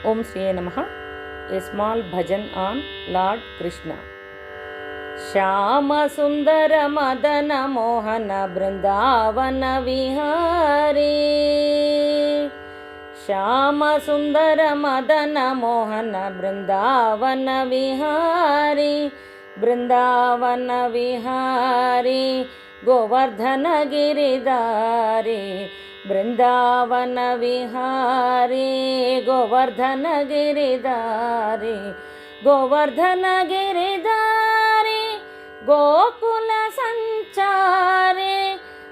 Om Shri Namaha. A small bhajan on Lord Krishna. Shyama Sundara Madana Mohana Brindavana Vihari. Shyama Sundara Madana Mohana Brindavana Vihari. Brindavana Vihari. Govardhana Giridhari. Brindavana Vihari. Govardhana Giridhari. Govardhana Giridhari. Gokula Sanchari.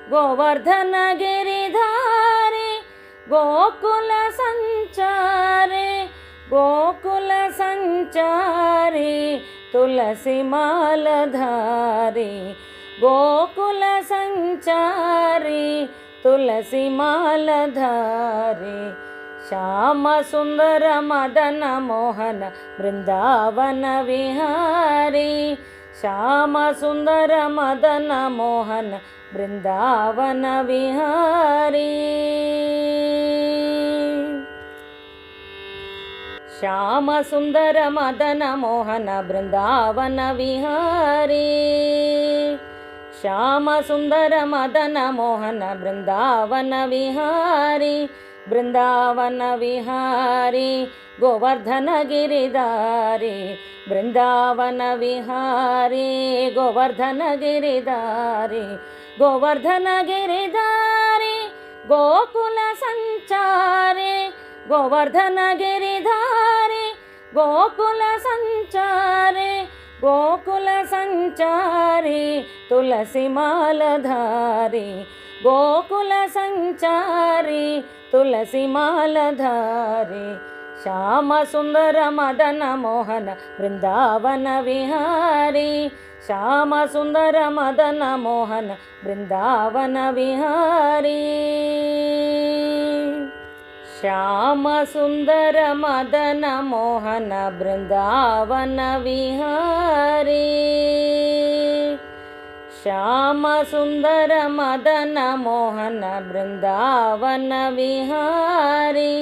Govardhana Giridhari. Gokula Sanchari. Gokula Sanchari. Tulasi Maladhari. Gokula Sanchari. Tulasi Maladhari. Shyama Sundara Madana Mohana Brindavana Vihari. Shyama Sundara Madana Mohana Brindavana Vihari. Shyama Sundara Madana Mohana Brindavana Vihari. Shyama Sundara Madana Mohana Brindavana Vihari. Brindavana Vihari. Govardhana Giridhari. Brindavana Vihari. Govardhana Giridhari. Govardhana Giridhari. Gokula Sanchari. Govardhana Giridhari. Gokula Sanchari. Gokula Sanchari. Tulasi Maladhari. Gokula Sanchari. Tulasi Maladhari. Shyama Sundara Madana Mohana Brindavana Vihari. Shyama Sundara Madana Mohana Brindavana Vihari. Shyama Sundara Madana Mohana Brindavana Vihari. Shyama Sundara Madana Mohana Brindavana Vihari.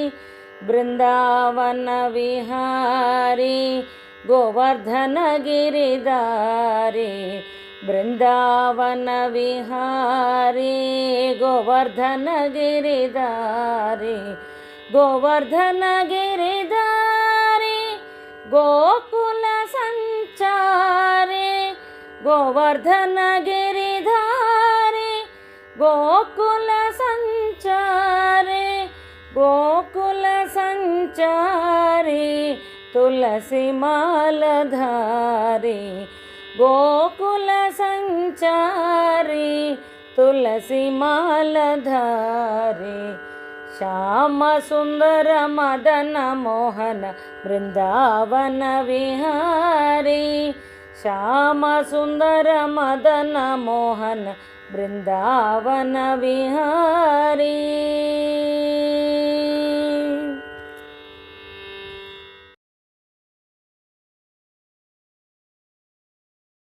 Brindavana Vihari. Govardhana Giridhari. Brindavana Vihari. Govardhana Giridhari. Govardhana Giridhari. Gokula Sanchari. Govardhana Giridhari. Gokula Sanchari. Gokula Sanchari. Tulasi Maladhari. Gokula Sanchari. Tulasi Maladhari. Shyama Sundara Madana Mohana Brindavana Vihari. Shyama Sundara Madana Mohana Brindavana Vihari.